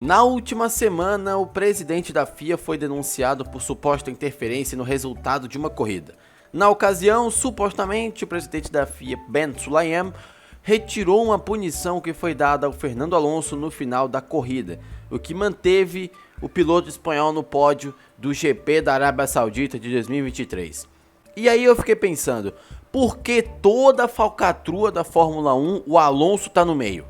Na última semana, o presidente da FIA foi denunciado por suposta interferência no resultado de uma corrida. Na ocasião, supostamente, o presidente da FIA, Ben Sulayem, retirou uma punição que foi dada ao Fernando Alonso no final da corrida, o que manteve o piloto espanhol no pódio do GP da Arábia Saudita de 2023. E aí eu fiquei pensando, por que toda a falcatrua da Fórmula 1 o Alonso tá no meio?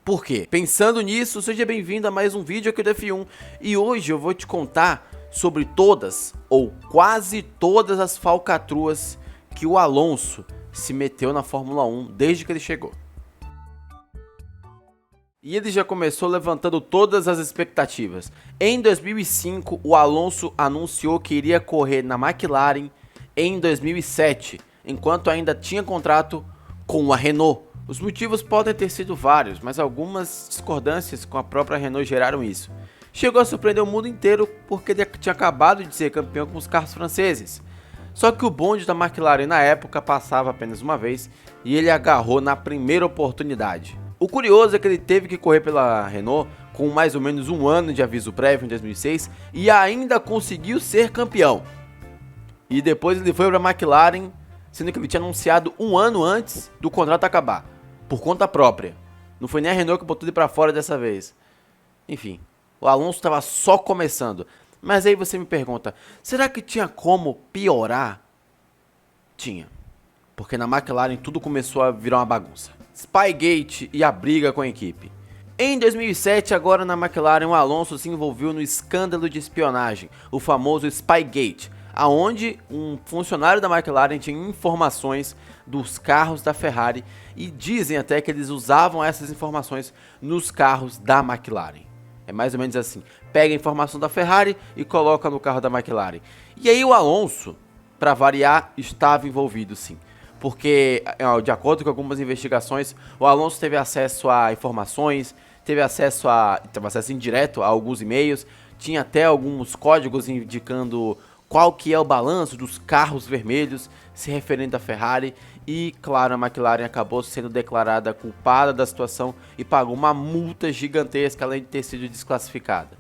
Por quê? Pensando nisso, seja bem-vindo a mais um vídeo aqui do F1 e hoje eu vou te contar sobre todas ou quase todas as falcatruas que o Alonso se meteu na Fórmula 1 desde que ele chegou. E ele já começou levantando todas as expectativas. Em 2005, o Alonso anunciou que iria correr na McLaren em 2007, enquanto ainda tinha contrato com a Renault. Os motivos podem ter sido vários, mas algumas discordâncias com a própria Renault geraram isso. Chegou a surpreender o mundo inteiro porque ele tinha acabado de ser campeão com os carros franceses. Só que o bonde da McLaren na época passava apenas uma vez e ele agarrou na primeira oportunidade. O curioso é que ele teve que correr pela Renault com mais ou menos um ano de aviso prévio em 2006 e ainda conseguiu ser campeão. E depois ele foi para a McLaren, sendo que ele tinha anunciado um ano antes do contrato acabar. Por conta própria. Não foi nem a Renault que botou ele pra fora dessa vez. Enfim, o Alonso estava só começando. Mas aí você me pergunta, será que tinha como piorar? Tinha. Porque na McLaren tudo começou a virar uma bagunça. Spygate e a briga com a equipe. Em 2007, agora na McLaren, o Alonso se envolveu no escândalo de espionagem, o famoso Spygate, aonde um funcionário da McLaren tinha informações dos carros da Ferrari e dizem até que eles usavam essas informações nos carros da McLaren. É mais ou menos assim, pega a informação da Ferrari e coloca no carro da McLaren. E aí o Alonso, para variar, estava envolvido sim. Porque, de acordo com algumas investigações, o Alonso teve acesso a informações, teve acesso indireto a alguns e-mails, tinha até alguns códigos indicando qual que é o balanço dos carros vermelhos se referente à Ferrari e, claro, a McLaren acabou sendo declarada culpada da situação e pagou uma multa gigantesca além de ter sido desclassificada.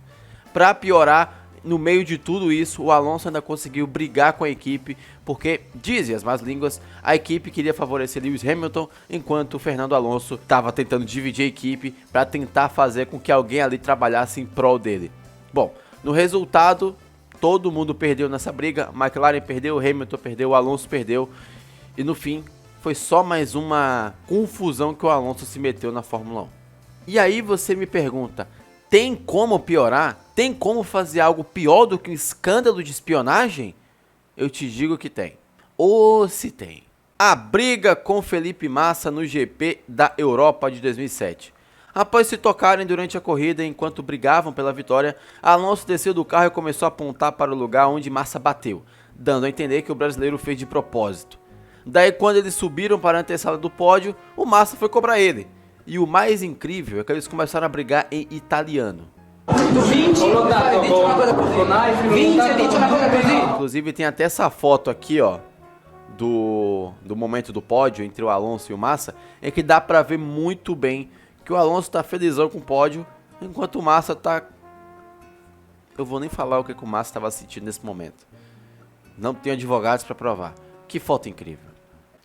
Para piorar, no meio de tudo isso, o Alonso ainda conseguiu brigar com a equipe porque, dizem as más línguas, a equipe queria favorecer Lewis Hamilton enquanto o Fernando Alonso estava tentando dividir a equipe para tentar fazer com que alguém ali trabalhasse em prol dele. Bom, no resultado, todo mundo perdeu nessa briga, McLaren perdeu, Hamilton perdeu, o Alonso perdeu e no fim foi só mais uma confusão que o Alonso se meteu na Fórmula 1. E aí você me pergunta, tem como piorar? Tem como fazer algo pior do que um escândalo de espionagem? Eu te digo que tem. Ou se tem. A briga com Felipe Massa no GP da Europa de 2007. Após se tocarem durante a corrida enquanto brigavam pela vitória, Alonso desceu do carro e começou a apontar para o lugar onde Massa bateu, dando a entender que o brasileiro fez de propósito. Daí quando eles subiram para a antessala do pódio, o Massa foi cobrar ele. E o mais incrível é que eles começaram a brigar em italiano. Inclusive tem até essa foto aqui, ó, do momento do pódio entre o Alonso e o Massa, em que dá pra ver muito bem que o Alonso tá felizão com o pódio, enquanto o Massa tá... Eu vou nem falar o que o Massa estava sentindo nesse momento. Não tenho advogados pra provar. Que foto incrível.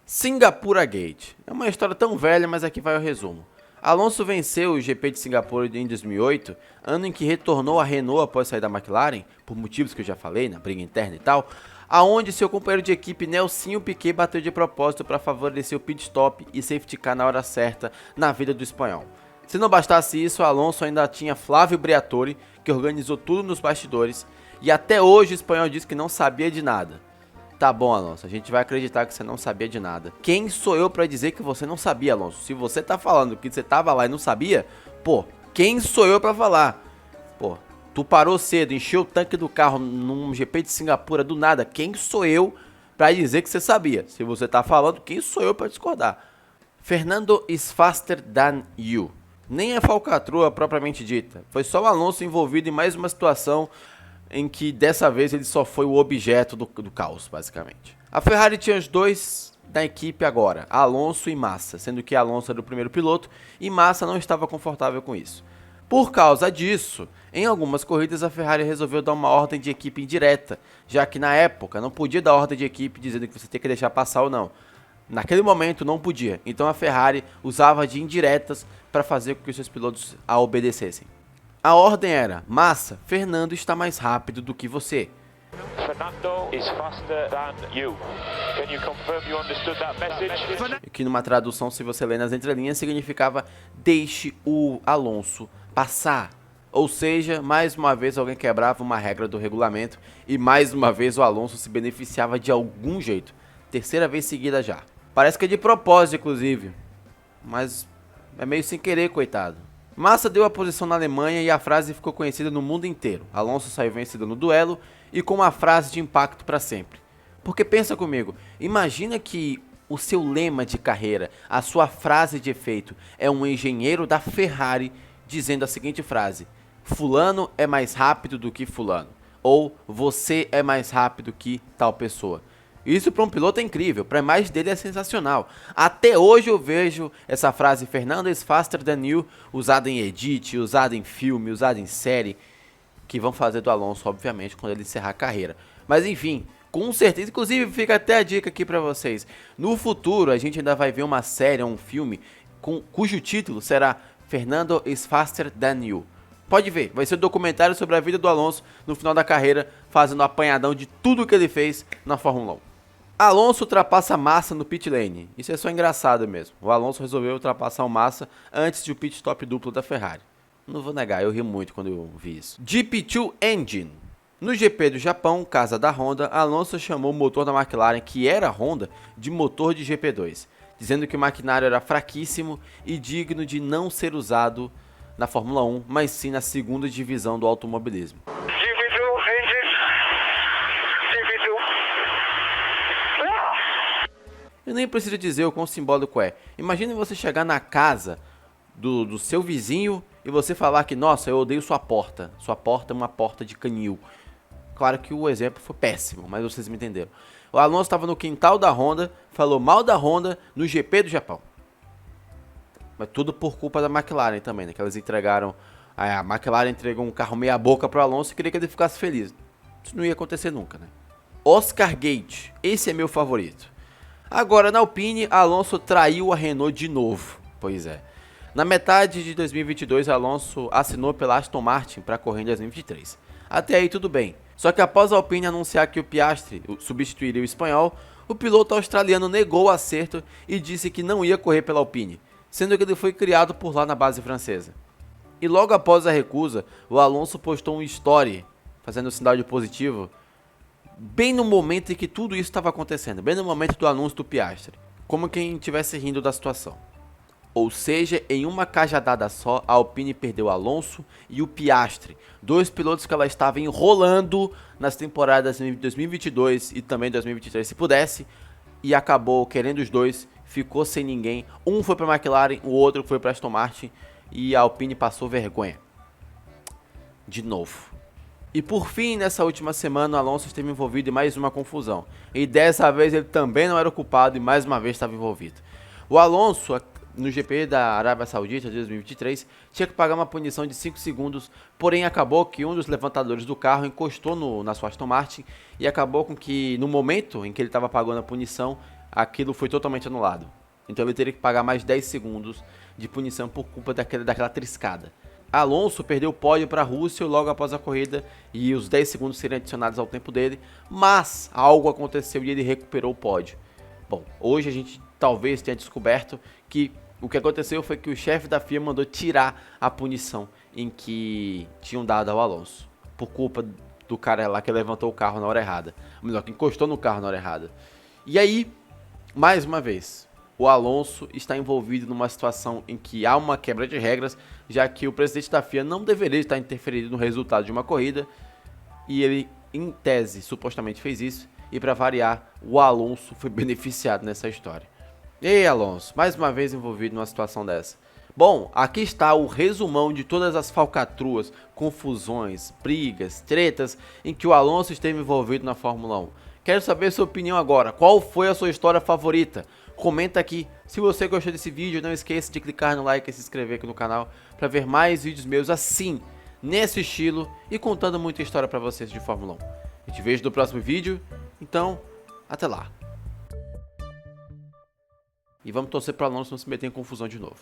Singapura Gate. É uma história tão velha, mas aqui vai o resumo. Alonso venceu o GP de Singapura em 2008, ano em que retornou à Renault após sair da McLaren, por motivos que eu já falei, na briga interna e tal, aonde seu companheiro de equipe Nelsinho Piquet bateu de propósito para favorecer o pit stop e safety car na hora certa na vida do espanhol. Se não bastasse isso, Alonso ainda tinha Flávio Briatore, que organizou tudo nos bastidores, e até hoje o espanhol diz que não sabia de nada. Tá bom, Alonso, a gente vai acreditar que você não sabia de nada. Quem sou eu pra dizer que você não sabia, Alonso? Se você tá falando que você tava lá e não sabia, pô, quem sou eu pra falar? Pô, tu parou cedo, encheu o tanque do carro num GP de Singapura do nada. Quem sou eu pra dizer que você sabia? Se você tá falando, quem sou eu pra discordar? Fernando is faster than you. Nem é falcatrua propriamente dita. Foi só o Alonso envolvido em mais uma situação em que dessa vez ele só foi o objeto do caos, basicamente. A Ferrari tinha os dois da equipe agora, Alonso e Massa, sendo que Alonso era o primeiro piloto e Massa não estava confortável com isso. Por causa disso, em algumas corridas a Ferrari resolveu dar uma ordem de equipe indireta, já que na época não podia dar ordem de equipe dizendo que você tem que deixar passar ou não. Naquele momento não podia, então a Ferrari usava de indiretas para fazer com que os seus pilotos a obedecessem. A ordem era: Massa, Fernando está mais rápido do que você. Fernando is faster than you. Can you confirm you understood that message? Que numa tradução, se você ler nas entrelinhas, significava deixe o Alonso passar. Ou seja, mais uma vez alguém quebrava uma regra do regulamento e mais uma vez o Alonso se beneficiava de algum jeito. Terceira vez seguida já. Parece que é de propósito, inclusive. Mas é meio sem querer, coitado. Massa deu a posição na Alemanha e a frase ficou conhecida no mundo inteiro. Alonso saiu vencido no duelo e com uma frase de impacto para sempre. Porque pensa comigo, imagina que o seu lema de carreira, a sua frase de efeito é um engenheiro da Ferrari dizendo a seguinte frase: fulano é mais rápido do que fulano. Ou você é mais rápido que tal pessoa. Isso para um piloto é incrível, para a imagem dele é sensacional. Até hoje eu vejo essa frase Fernando is faster than you usada em edit, usada em filme, usada em série, que vão fazer do Alonso, obviamente, quando ele encerrar a carreira. Mas enfim, com certeza, inclusive fica até a dica aqui para vocês. No futuro a gente ainda vai ver uma série, um filme, cujo título será Fernando is faster than you. Pode ver, vai ser um documentário sobre a vida do Alonso no final da carreira, fazendo um apanhadão de tudo que ele fez na Fórmula 1. Alonso ultrapassa Massa no pit lane. Isso é só engraçado mesmo. O Alonso resolveu ultrapassar o Massa antes de o pit stop duplo da Ferrari. Não vou negar, eu ri muito quando eu vi isso. GP2 Engine. No GP do Japão, casa da Honda, Alonso chamou o motor da McLaren, que era Honda, de motor de GP2, dizendo que o maquinário era fraquíssimo e digno de não ser usado na Fórmula 1, mas sim na segunda divisão do automobilismo. Eu nem preciso dizer o quão simbólico é. Imagine você chegar na casa do seu vizinho e você falar que, nossa, eu odeio sua porta. Sua porta é uma porta de canil. Claro que o exemplo foi péssimo, mas vocês me entenderam. O Alonso estava no quintal da Honda, falou mal da Honda no GP do Japão. Mas tudo por culpa da McLaren também, né? Que eles entregaram... A McLaren entregou um carro meia boca para o Alonso e queria que ele ficasse feliz. Isso não ia acontecer nunca, né? Oscar Gate. Esse é meu favorito. Agora, na Alpine, Alonso traiu a Renault de novo. Pois é. Na metade de 2022, Alonso assinou pela Aston Martin para correr em 2023. Até aí tudo bem. Só que após a Alpine anunciar que o Piastri substituiria o espanhol, o piloto australiano negou o acerto e disse que não ia correr pela Alpine, sendo que ele foi criado por lá na base francesa. E logo após a recusa, o Alonso postou um story, fazendo um sinal de positivo, bem no momento em que tudo isso estava acontecendo, bem no momento do anúncio do Piastri, como quem estivesse rindo da situação. Ou seja, em uma cajadada só, a Alpine perdeu Alonso e o Piastri, dois pilotos que ela estava enrolando nas temporadas de 2022 e também 2023 se pudesse, e acabou querendo os dois, ficou sem ninguém, um foi para a McLaren, o outro foi para a Aston Martin e a Alpine passou vergonha. De novo. E por fim, nessa última semana, o Alonso esteve envolvido em mais uma confusão. E dessa vez ele também não era o culpado e mais uma vez estava envolvido. O Alonso, no GP da Arábia Saudita de 2023, tinha que pagar uma punição de 5 segundos, porém acabou que um dos levantadores do carro encostou na sua Aston Martin e acabou com que, no momento em que ele estava pagando a punição, aquilo foi totalmente anulado. Então ele teria que pagar mais 10 segundos de punição por culpa daquela triscada. Alonso perdeu o pódio para a Rússia logo após a corrida e os 10 segundos seriam adicionados ao tempo dele, mas algo aconteceu e ele recuperou o pódio. Bom, hoje a gente talvez tenha descoberto que o que aconteceu foi que o chefe da FIA mandou tirar a punição em que tinham dado ao Alonso, por culpa do cara lá que levantou o carro na hora errada, ou melhor, que encostou no carro na hora errada. E aí, mais uma vez, o Alonso está envolvido numa situação em que há uma quebra de regras, já que o presidente da FIA não deveria estar interferindo no resultado de uma corrida, e ele, em tese, supostamente fez isso, e para variar, o Alonso foi beneficiado nessa história. Ei, Alonso, mais uma vez envolvido numa situação dessa. Bom, aqui está o resumão de todas as falcatruas, confusões, brigas, tretas em que o Alonso esteve envolvido na Fórmula 1. Quero saber sua opinião agora. Qual foi a sua história favorita? Comenta aqui se você gostou desse vídeo. Não esqueça de clicar no like e se inscrever aqui no canal para ver mais vídeos meus assim, nesse estilo e contando muita história para vocês de Fórmula 1. Eu te vejo no próximo vídeo, então até lá. E vamos torcer para o Alonso não se meter em confusão de novo.